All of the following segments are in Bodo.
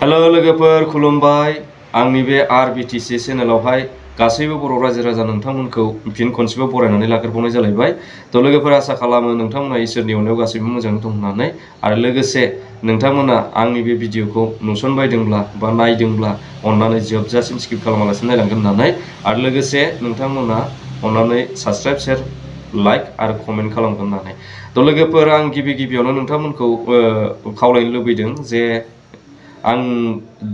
हेलो लोगोफोर खुलुमबाय आंनि बे आरबिटिसि चेनेलावहाय गासैबो बर' रायजो राजा नोंथांमोनखौ फिन खनसेबाव बरायनानै लाग्रोबावनाय जालायबाय। थ' लोगोफोर आसा खालामो नोंथांमोना इसोरनि अननायाव गासैबो मोजाङै दं होननानै आरो लोगोसे नोंथांमोना आंनि बे भिडिअखौ नुसनबायदोंब्ला बा नायदोंब्ला अननानै जोबजासिम स्किप खालामालासिनो नायलांगोन होननानै आरो लोगोसे नोंथांमोना अननानै साबस्क्राइब शेयार लाइक आरो कमेन्ट खालामगोन होननानै। थ' लोगोफोर आं गिबियावनो नोंथांमोनखौ खावलायनो लुबैदों जे आं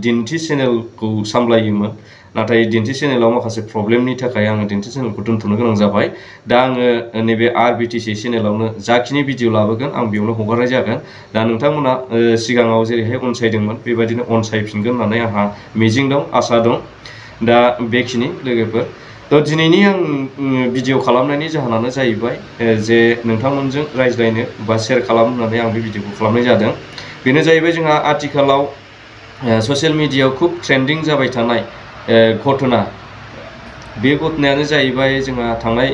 दिन्थि चेनेलखौ सामलायोमोन नाथाय दिन्थि चेनेलाव माखासे प्रब्लेमनि थाखाय आङो दिन्थि चेनेलखौ दोनथ'नो गोनां जाबाय। दा आङो नैबे आरबिटिसि चेनेलावनो जाखिनि भिडिअ लाबोगोन आं बेयावनो हगारनाय जागोन। दा नोंथांमोना सिगाङाव जेरैहाय अनसायदोंमोन बेबायदिनो अनसायफिनगोन होननानै आंहा मिजिं दं, आसा दं। दा बेखिनि लोगोफोर। थ' दिनैनि आं भिडिअ खालामनायनि जाहोनानो जाहैबाय जे नोंथांमोनजों रायज्लायनो बा शेयार खालामनो होननानै आं बे भिडिअखौ खालामनाय जादों। बेनो जाहैबाय जोंहा आथिखालाव ससियेल मिडियायाव खूब ट्रेन्डिं जाबाय थानाय घटना। बे घटनायानो जाहैबाय जोंहा थांनाय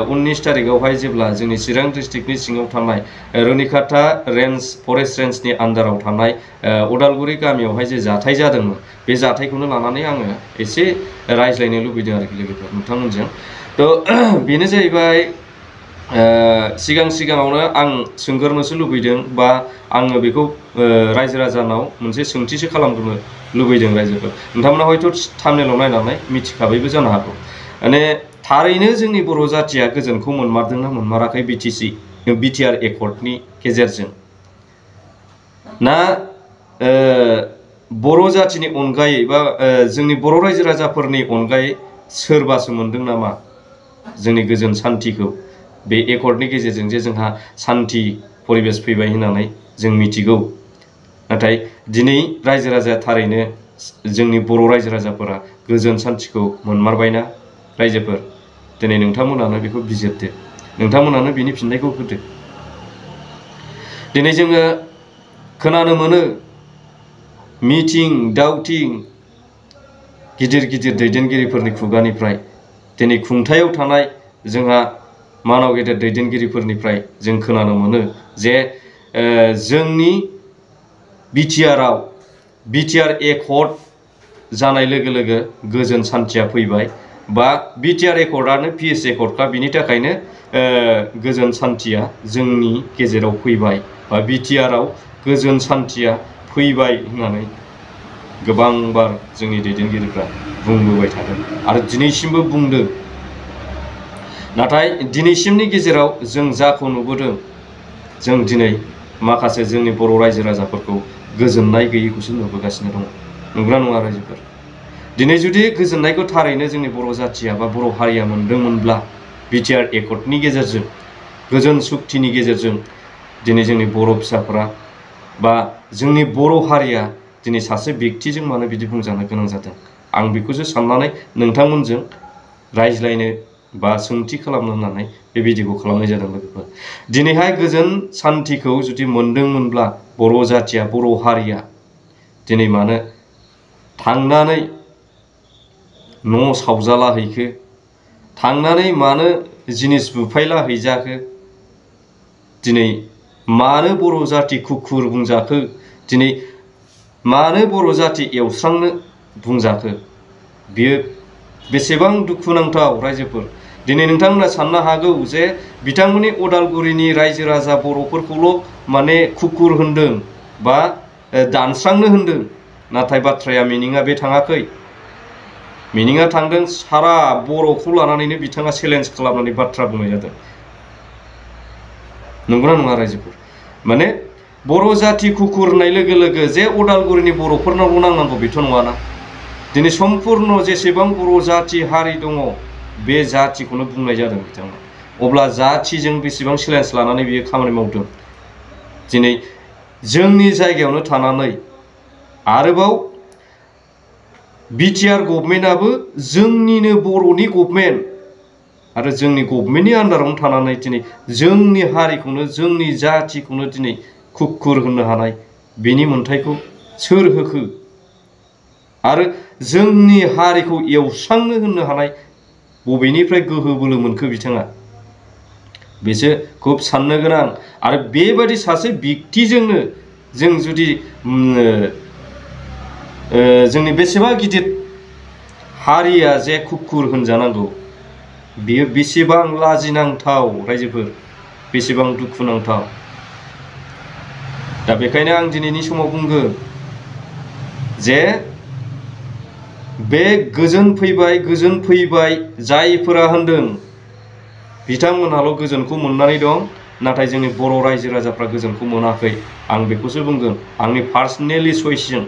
19 तारिखआवहाय जेब्ला जोंनि चिरां डिस्ट्रिक्टनि सिङाव थानाय रुनिखाता रेन्ज फरेस्ट रेन्जनि आन्दाराव थानाय उदालगुरि गामियावहाय जे जाथाय जादोंमोन बे जाथायखौनो लानानै आङो एसे रायज्लायनो लुबैदों आरोखि लोगोफोर नोंथांमोनजों। थ' बेनो जाहैबाय सिगाङावनो आं सोंगोरनोसो लुबैदों बा आङो बेखौ रायजो राजानाव मोनसे सोंथिसो खालामग्रोनो लुबैदों रायजोफोर। नोंथांमोना हयथ' थाम्बनेलाव नायनानै मिथिखाबायबो जानो हागौ। माने थारैनो जोंनि बर' जाथिया गोजोनखौ मोनमारदोंना मोनमाराखै बिटिआर एकर्डनि गेजेरजों ना बर' जाथिनि अनगायै बा जोंनि बर' रायजो राजाफोरनि अनगायै सोरबासो मोनदों नामा जोंनि गोजोन सान्थिखौ? बे एकर्डनि गेजेरजों जे जोंहा सान्थि परिबेस फैबाय होननानै जों मिथिगौ। नाथाय दिनै रायजो राजाया थारैनो जोंनि बर' रायजो राजाफोरा गोजोन सान्थिखौ मोनमारबायना रायजोफोर? दिनै नोंथांमोनानो बेखौ बिजिरदो, नोंथांमोनानो बिनि फिननायखौ होदो। दिनै जोङो खोनानो मोनो मिथिं दावथिं गिदिर दैदेनगिरिफोरनि खुगानिफ्राय, दिनै खुंथायाव थानाय जोंहा मानाव गेदेर दैदेनगिरिफोरनिफ्राय जों खोनानो मोनो जे जोंनि बिटिआर एकर्ड जानाय लोगो लोगो गोजोन सान्थिया फैबाय बा बिटिआर एकर्डआनो पिएस एकर्डखा, बिनि थाखायनो गोजोन सान्थिया जोंनि गेजेराव फैबाय बा बिटिआरआव गोजोन सान्थिया फैबाय होननानै गोबांबार जोंनि दैदेनगिरिफ्रा बुंबोबाय थादों आरो दिनैसिमबो बुंदों। नाथाय दिनैसिमनि गेजेराव जों जाखौ नुबोदों, जों दिनै माखासे जोंनि बर' रायजो राजाफोरखौ गोजोननाय गैयैखौसो नुबोगासिनो दङ। नंगौना नङा रायजोफोर? दिनै जुदि गोजोननायखौ थारैनो जोंनि बर' जाथिया बा बर' हारिया मोनदोंमोनब्ला बिटिआर एकर्डनि गेजेरजों गोजोन सुक्तिनि गेजेरजों दिनै जोंनि बर' फिसाफोरा बा जोंनि बर' हारिया दिनै सासे बेक्तिजों मानो बिदि बुंजानो गोनां जादों? आं बेखौसो साननानै नोंथांमोनजों रायज्लायनो बा सोंथि खालामनो होननानै बे भिडिअखौ खालामनाय जादों लोगोफोर। दिनैहाय गोजोन सान्थिखौ जुदि मोनदोंमोनब्ला बर' जाथिया बर' हारिया दिनै मानो थांनानै न' सावजाला हैखो? थांनानै मानो जिनिस बुफायला हैजाखो? दिनै मानो बर' जाथि खुखुर बुंजाखो? दिनै मानो बर' जाथि एवस्रांनो बुंजाखो? बियो बेसेबां दुखुनांथाव रायजोफोर। दिनै नोंथांमोना साननो हागौ जे बिथांमोननि उदालगुरिनि रायजो राजा बर'फोरखौल' माने खुखुर होनदों बा दानस्रांनो होनदों, नाथाय बाथ्राया मिनिङा बे थाङाखै। मिनिङा थांदों सारा बर'खौ लानानैनो बिथाङा चेलेन्ज खालामनानै बाथ्रा बुंनाय जादों। नंगौना नङा रायजोफोर? माने बर' जाथि खुखुर होननाय लोगो लोगो जे उदालगुरिनि बर'फोरनावल' नांनांगौ बेथ' नङाना। दिनै सम्पुर्ण जेसेबां बर' जाथि हारि दङ बे जाथिखौनो बुंनाय जादों बिथाङा। अब्ला जाथिजों बेसेबां चेलेन्ज लानानै बियो खामानि मावदों। दिनै जोंनि जायगायावनो थानानै आरोबाव बिटिआर गभर्नमेन्टआबो जोंनिनो बर'नि गभर्नमेन्ट आरो जोंनि गभर्नमेन्टनि आन्दारावनो थानानै दिनै जोंनि हारिखौनो जोंनि जाथिखौनो दिनै खुखुर होननो हानाय बेनि मोन्थायखौ सोर होखो? आरो जोंनि हारिखौ एवस्रांनो होननो हानाय बबेनिफ्राय गोहो बोलो मोनखो बिथाङा? बेसो खुब साननो गोनां। आरो बेबायदि सासे बेक्तिजोंनो जों जुदि जोंनि बेसेबा गिदिर हारिया जे कुकुर होनजानांगौ बियो बेसेबां लाजिनांथाव रायजोफोर, बेसेबां दुखुनांथाव। दा बेखायनो आं दिनैनि समाव बुंगोन जे बे गोजोन फैबाय जायफोरा होनदों बिथांमोनहाल' गोजोनखौ मोननानै दं, नाथाय जोंनि बर' रायजो राजाफ्रा गोजोनखौ मोनाखै। आं बेखौसो बुंगोन आंनि पार्सनेलि चइसजों।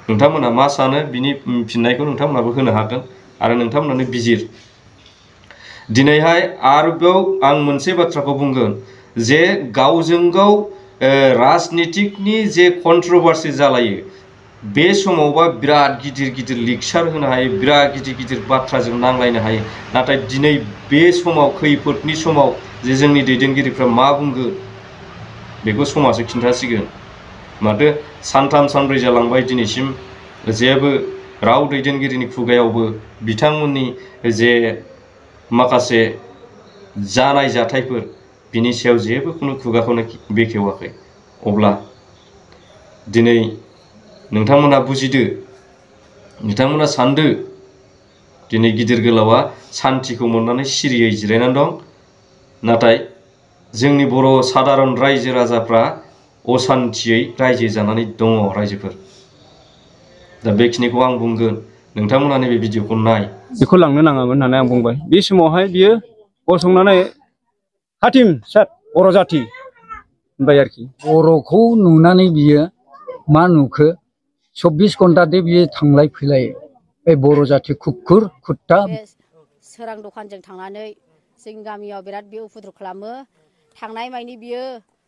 नोंथांमोना मा सानो बिनि फिननायखौ नोंथांमोनाबो होनो हागोन आरो नोंथांमोनानो बिजिर। दिनैहाय आरोबाव आं मोनसे बाथ्राखौ बुंगोन जे गावजों गाव राजनितिकनि जे कन्ट्रभार्सि जालायो बे समावबा बिराद गिदिर लेक्सार होनो हायो, बिराद गिदिर बाथ्राजों नांलायनो हायो, नाथाय दिनै बे समाव खैफोदनि समाव जे जोंनि दैदेनगिरिफ्रा मा बुंगोन बेखौ समाजो खिन्थासिगोन। माथो सानथाम सानब्रै जालांबाय दिनैसिम जेबो राव दैदेनगिरिनि खुगायावबो बिथांमोननि जे माखासे जानाय जाथायफोर बिनि सायाव जेबो खुनु खुगाखौनो बेखेवाखै। अब्ला दिनै नोंथांमोना बुजिदो, बिथांमोना सानदो दिनै गिदिर गोलावा सान्थिखौ मोननानै सिरियै जिरायनानै दं, नाथाय जोंनि बर' सादारन रायजो राजाफ्रा असान्थियै रायजो जानानै दङ रायजोफोर। दा बेखिनिखौ आं बुंगोन, नोंथांमोना नैबे भिडिअखौ नाय। बेखौ लांनो नाङामोन होननानै आं बुंबाय। बे समावहाय बियो गसंनानै हातिम सात बर' जाति होनबाय आरोखि। बर'खौ नुनानै बियो मा नुखो 24 घन्टा दे बियो थांलाय फैलाय बे बर' जाति कुकुर कुत्ता। सोरां दखानजों थांनानै जोंनि गामियाव बिराद बे उपद्रब खालामो। थांनाय मानि बियो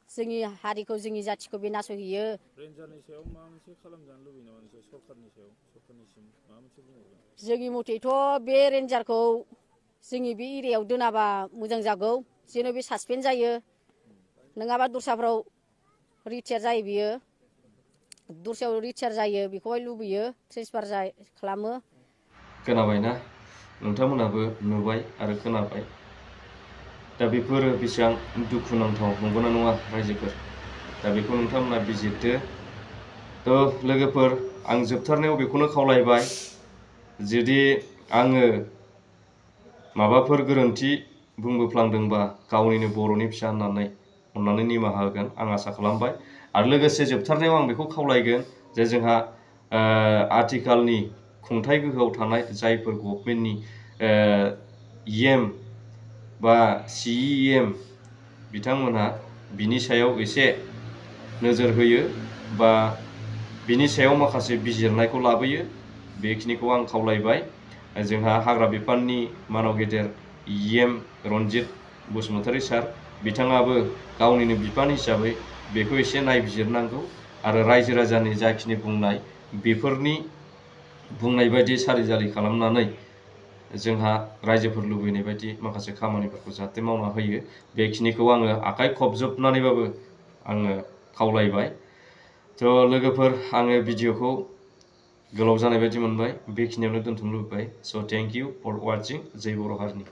जोंनि हारिखौ जोंनि जातिखौ बे नासयहैयो। रेन्जारनि सायाव माबा मोनसे खालामजानो लुबैयो नामा नोंसोर सरखारनि सायाव, सरखारनिसिम माबा मोनसे बुंहरगोन? जोंनि मथेथ' बे रेन्जारखौ जोंनि बे एरियायाव दोनाबा मोजां जागौ, जेन' बे सासपेन्ड जायो, नङाबा दस्राफ्राव रिटायार जायो बियो, दस्रायाव रिटायार जायो बेखौहाय लुबैयो, ट्रेन्सफार खालामो। खोनाबायना नोंथांमोनाबो नुबाय आरो खोनाबाय। दा बेफोरो बेसेबां दुखुनांथाव नंगौना नङा रायजोफोर? दा बेखौ नोंथांमोना बिजिरदो। थ' लोगोफोर आं जोबथारनायाव बेखौनो खावलायबाय, जुदि आङो माबाफोर गोरोन्थि बुंबोफ्लांदोंबा गावनिनो बर'नि फिसा होननानै अननानै निमाहा होगोन आं आसा खालामबाय। आरो लोगोसे जोबथारनायाव आं बेखौ खावलायगोन जे जोंहा आथिखालनि खुंथाय गोहोआव थानाय जायफोर गभर्नमेन्टनि एम बा CEM बिथांमोनहा बिनि सायाव एसे नोजोर होयो बा बिनि सायाव माखासे बिजिरनायखौ लाबोयो, बेखिनिखौ आं खावलायबाय। जोंहा हाग्रा बिफाननि मानाव गेदेर EM रन्जित बसुमतारी सार बिथाङाबो गावनिनो बिफान हिसाबै बेखौ एसे नायबिजिरनांगौ आरो रायजो राजानि जाखिनि बुंनाय बेफोरनि बुंनाय बायदि सारिजारि खालामनानै जोंहा रायजोफोर लुबैनाय बायदि माखासे खामानिफोरखौ जाहाथे मावना होयो, बेखिनिखौ आङो आखाइ खबजोबनानैबाबो आङो खावलायबाय। थ' लोगोफोर आङो भिडिअखौ गोलाव जानाय बायदि मोनबाय, बेखिनियावनो दोनथ'नो लुबैबाय। स' थेंक इउ फर वाचिं। जय बर' हारिनि।